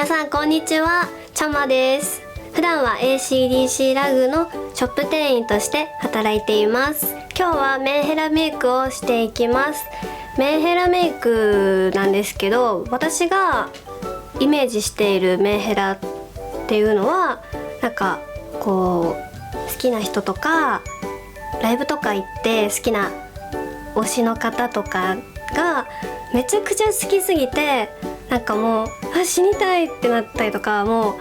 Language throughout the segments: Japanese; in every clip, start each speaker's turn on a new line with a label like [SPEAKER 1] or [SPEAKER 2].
[SPEAKER 1] さんこんにちは、ちゃまです。普段は ACDC ラグのショップ店員として働いています。今日はメンヘラメイクをしていきます。メンヘラメイクなんですけど、私がイメージしているメンヘラっていうのはなんかこう好きな人とかライブとか行って好きな推しの方とかがめちゃくちゃ好きすぎて、なんかもう死にたいってなったりとか、も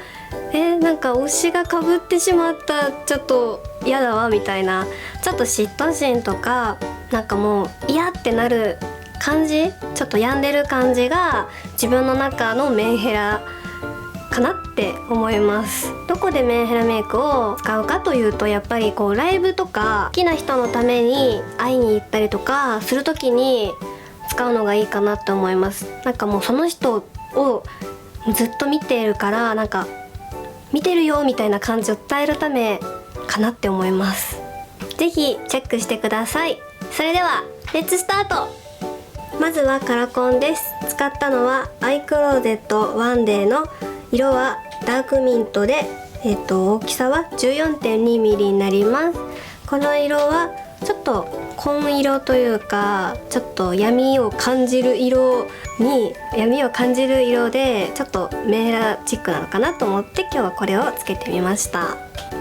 [SPEAKER 1] うなんか推しが被ってしまった、ちょっと嫌だわみたいな、ちょっと嫉妬心とかなんかもう嫌ってなる感じ、ちょっと病んでる感じが自分の中のメンヘラかなって思います。どこでメンヘラメイクを使うかというと、やっぱりこうライブとか好きな人のために会いに行ったりとかするときに使うのがいいかなって思います。なんかもうその人をずっと見ているから、なんか見てるよみたいな感じを伝えるためかなって思います。ぜひチェックしてください。それではレッツスタート。まずはカラコンです。使ったのはアイクローゼットワンデーの色はダークミントで、大きさは 14.2mm になります。この色はちょっと紺色というか、ちょっと闇を感じる色で、ちょっとメンヘラチックなのかなと思って今日はこれをつけてみました。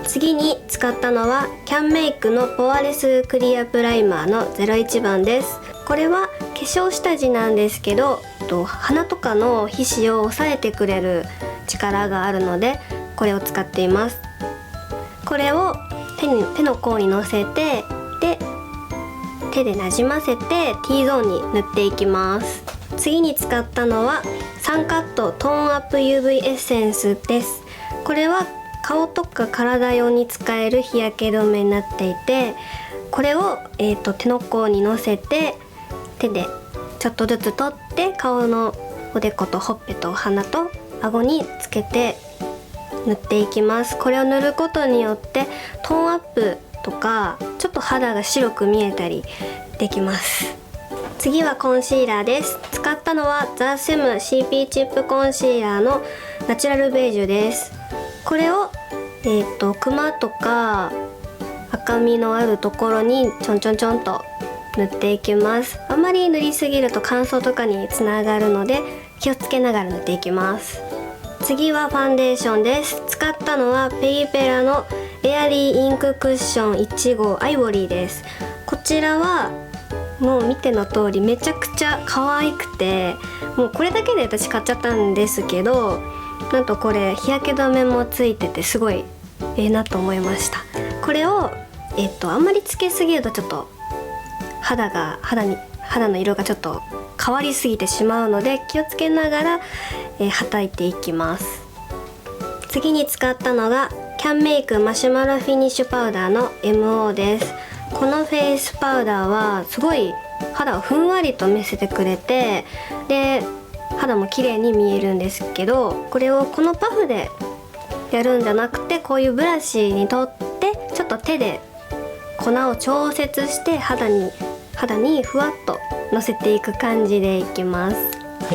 [SPEAKER 1] 次に使ったのはキャンメイクのポアレスクリアプライマーの01番です。これは化粧下地なんですけど、鼻とかの皮脂を抑えてくれる力があるのでこれを使っています。これを手の甲にのせて、で手でなじませて T ゾーンに塗っていきます。次に使ったのはサンカットトーンアップ UV エッセンスです。これは顔とか体用に使える日焼け止めになっていて、これを、手の甲にのせて手でちょっとずつ取って顔のおでことほっぺと鼻と顎につけて塗っていきます。これを塗ることによってトーンアップとかちょっと肌が白く見えたりできます。次はコンシーラーです。使ったのはザ・セム CP チップコンシーラーのナチュラルベージュです。これを、クマとか赤みのあるところにちょんちょんちょんと塗っていきます。あまり塗りすぎると乾燥とかにつながるので気をつけながら塗っていきます。次はファンデーションです。使ったのはペリペラのエアリーインククッション1号アイボリーです。こちらはもう見ての通りめちゃくちゃ可愛くて、もうこれだけで私買っちゃったんですけど、なんとこれ日焼け止めもついててすごいなと思いました。これをあんまりつけすぎるとちょっと肌の色がちょっと変わりすぎてしまうので気をつけながら、はたいていきます。次に使ったのがキャンメイクマシュマロフィニッシュパウダーの MO です。このフェイスパウダーはすごい肌をふんわりと見せてくれて、で肌も綺麗に見えるんですけど、これをこのパフでやるんじゃなくて、こういうブラシに取ってちょっと手で粉を調節して肌にふわっとのせていく感じでいきます。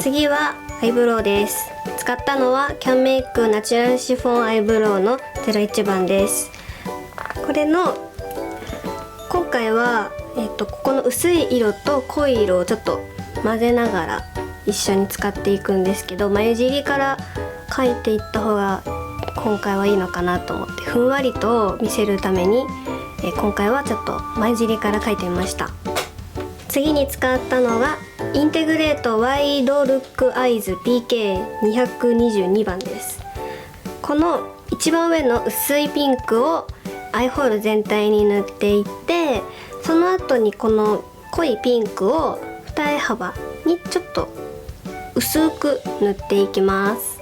[SPEAKER 1] 次はアイブロウです。使ったのはキャンメイクナチュラルシフォンアイブロウの01番です。これの今回は、ここの薄い色と濃い色をちょっと混ぜながら一緒に使っていくんですけど、眉尻から描いていった方が今回はいいのかなと思って、ふんわりと見せるために、今回はちょっと眉尻から描いてみました。次に使ったのがインテグレートワイドルックアイズ PK222 番です。この一番上の薄いピンクをアイホール全体に塗っていって、その後にこの濃いピンクを二重幅にちょっと薄く塗っていきます。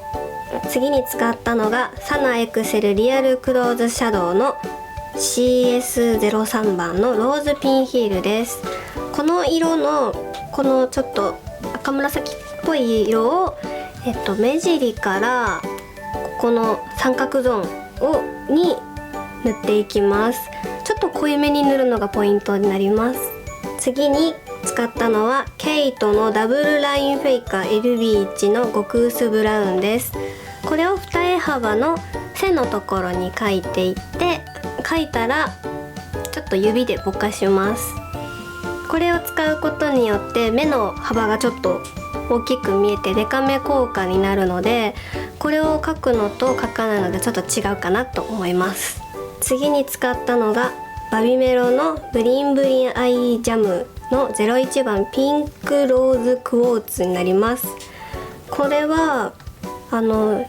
[SPEAKER 1] 次に使ったのがサナエクセルリアルクローズシャドウの CS03 番のローズピンヒールです。この色のこのちょっと赤紫っぽい色を、目尻からここの三角ゾーンに塗っていきます。ちょっと濃いめに塗るのがポイントになります。次に使ったのは ケイトのダブルラインフェイカー LB1 の極薄ブラウンです。これを二重幅の線のところに描いていって、描いたらちょっと指でぼかします。これを使うことによって目の幅がちょっと大きく見えてデカめ効果になるので、これを描くのと描かないのでちょっと違うかなと思います。次に使ったのがバビメロのブリンブリンアイジャムの01番ピンクローズクォーツになります。これは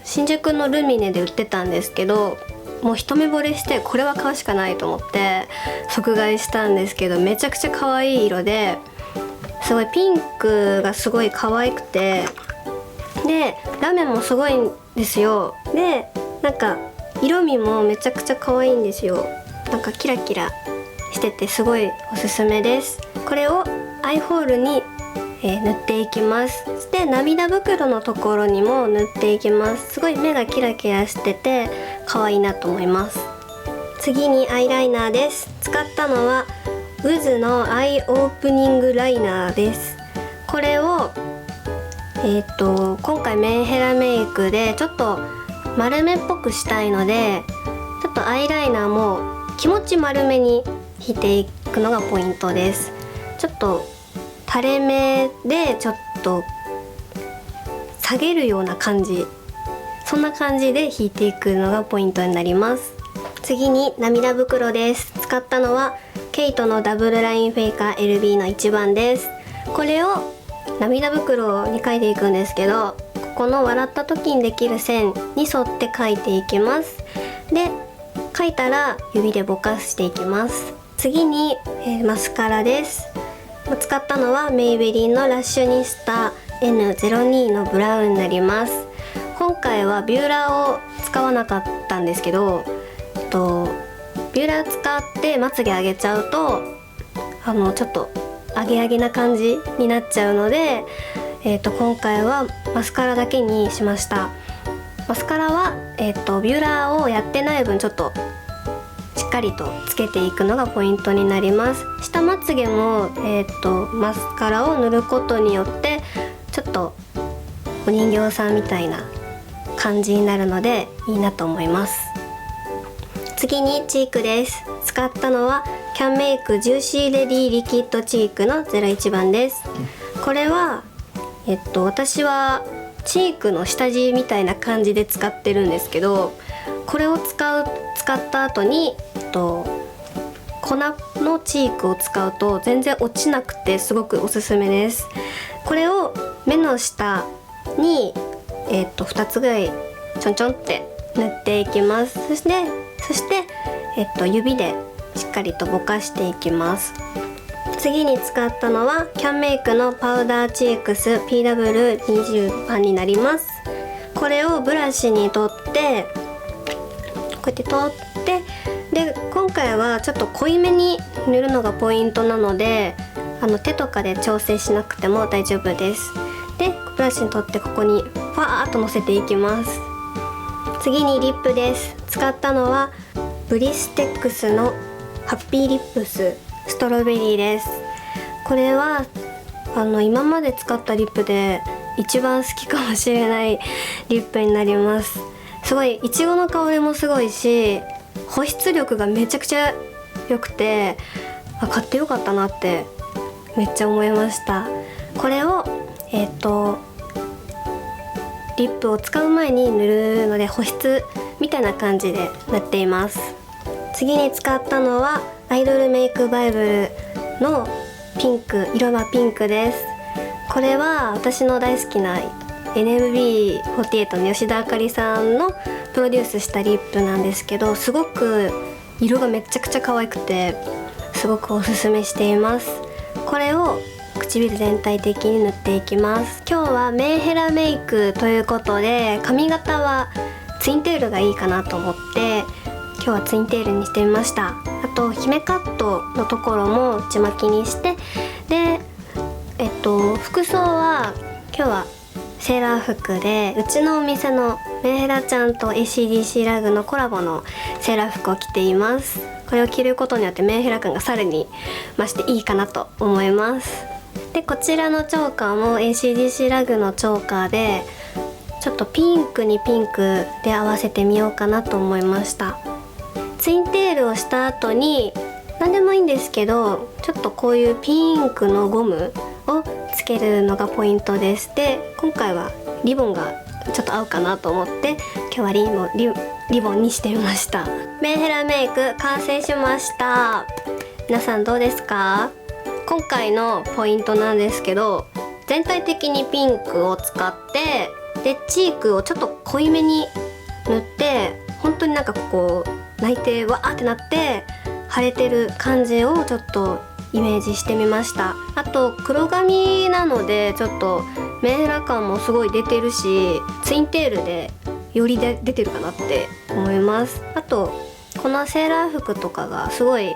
[SPEAKER 1] 新宿のルミネで売ってたんですけど、もう一目惚れしてこれは買うしかないと思って即買いしたんですけど、めちゃくちゃ可愛い色で、すごいピンクがすごい可愛くて、でラメもすごいんですよ。でなんか色味もめちゃくちゃ可愛いんですよ。なんかキラキラしててすごいおすすめです。これをアイホールに、塗っていきます。そして涙袋のところにも塗っていきます。すごい目がキラキラしてて可愛いなと思います。次にアイライナーです。使ったのはウズのアイオープニングライナーです。これを今回メンヘラメイクでちょっと丸めっぽくしたいので、ちょっとアイライナーも気持ち丸めに引いていくのがポイントです。ちょっと垂れ目でちょっと下げるような感じ、そんな感じで引いていくのがポイントになります。次に涙袋です。使ったのはケイトのダブルラインフェイカー LB の1番です。これを涙袋に描いていくんですけど、ここの笑った時にできる線に沿って描いていきます。で描いたら指でぼかしていきます。次に、マスカラです。使ったのはメイベリンのラッシュニスタ N02 のブラウンになります。今回はビューラーを使わなかったんですけど、ビューラー使ってまつげ上げちゃうとちょっと上げ上げな感じになっちゃうので、今回はマスカラだけにしました。マスカラは、ビューラーをやってない分ちょっとしっかりとつけていくのがポイントになります。下まつげも、マスカラを塗ることによってちょっとお人形さんみたいな感じになるのでいいなと思います。次にチークです。使ったのはキャンメイクジューシーレディリキッドチークの01番です。これは、私はチークの下地みたいな感じで使ってるんですけど、これを使った後に、粉のチークを使うと全然落ちなくてすごくおすすめです。これを目の下に、2つぐらいちょんちょんって塗っていきます。そして、指でしっかりとぼかしていきます。次に使ったのはキャンメイクのパウダーチークス PW20 番になります。これをブラシに取ってこうやって取って、で今回はちょっと濃いめに塗るのがポイントなので、手とかで調整しなくても大丈夫です。でブラシに取ってここにファーっとのせていきます。次にリップです。使ったのはブリステックスのハッピーリップスストロベリーです。これは今まで使ったリップで一番好きかもしれないリップになります。すごいいちごの香りもすごいし、保湿力がめちゃくちゃ良くて、買ってよかったなってめっちゃ思いました。これをリップを使う前に塗るので保湿みたいな感じで塗っています。次に使ったのはアイドルメイクバイブルのピンク、色はピンクです。これは私の大好きな NMB48 の吉田あかりさんのプロデュースしたリップなんですけど、すごく色がめちゃくちゃ可愛くてすごくおすすめしています。これを唇全体的に塗っていきます。今日はメンヘラメイクということで、髪型はツインテールがいいかなと思って今日はツインテールにしてみました。あと姫カットのところも内巻きにして、で服装は今日はセーラー服で、うちのお店のメンヘラちゃんと ACDC ラグのコラボのセーラー服を着ています。これを着ることによってメンヘラ感がさらに増していいかなと思います。でこちらのチョーカーも ACDC ラグのチョーカーで、ちょっとピンクにピンクで合わせてみようかなと思いました。ツインテールをした後に何でもいいんですけど、ちょっとこういうピンクのゴムをつけるのがポイントです。で、今回はリボンがちょっと合うかなと思って今日はリボンにしてみました。メンヘラメイク完成しました。皆さんどうですか？今回のポイントなんですけど、全体的にピンクを使ってでチークをちょっと濃いめに塗って、本当になんかこう泣いてわーってなって腫れてる感じをちょっとイメージしてみました。あと黒髪なのでちょっとメンヘラ感もすごい出てるし、ツインテールでより出てるかなって思います。あとこのセーラー服とかがすごい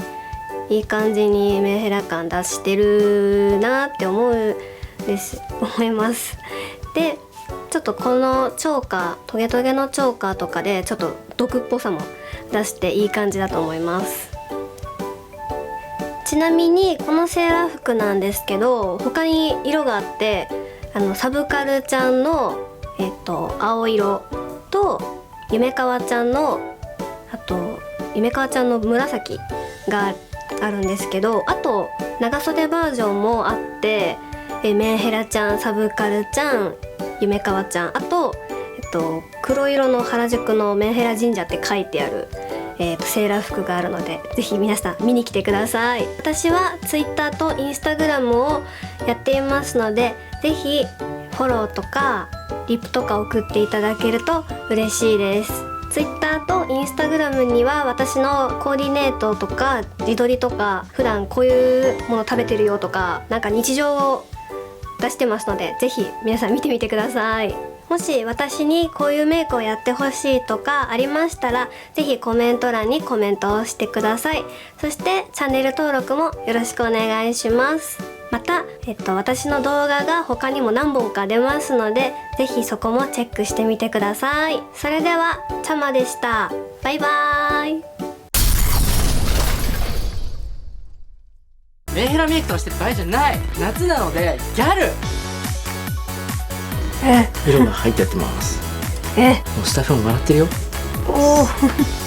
[SPEAKER 1] いい感じにメンヘラ感出してるなって思います。でちょっとこのチョーカー、トゲトゲのチョーカーとかでちょっと毒っぽさも出していい感じだと思います。ちなみにこのセーラー服なんですけど、他に色があって、サブカルちゃんの、青色とゆめかわちゃんの紫があるんですけど、あと長袖バージョンもあって、メンヘラちゃん、サブカルちゃん、ゆめかわちゃん、あと、黒色の原宿のメンヘラ神社って書いてある、セーラー服があるので、ぜひ皆さん見に来てください。私は Twitter と Instagram をやっていますので、ぜひフォローとかリプとか送っていただけると嬉しいです。Twitter と Instagram には私のコーディネートとか自撮りとか、普段こういうもの食べてるよとか、なんか日常を出してますので、ぜひ皆さん見てみてください。もし私にこういうメイクをやってほしいとかありましたら、ぜひコメント欄にコメントをしてください。そしてチャンネル登録もよろしくお願いします。また、私の動画が他にも何本か出ますので、ぜひそこもチェックしてみてください。それではちゃまでした。バイバーイ。
[SPEAKER 2] メンヘラメイクとかしてる場合じゃない。夏なのでギャル。
[SPEAKER 3] 色が入ってやってます。もうスタッフも笑ってるよ。
[SPEAKER 1] おー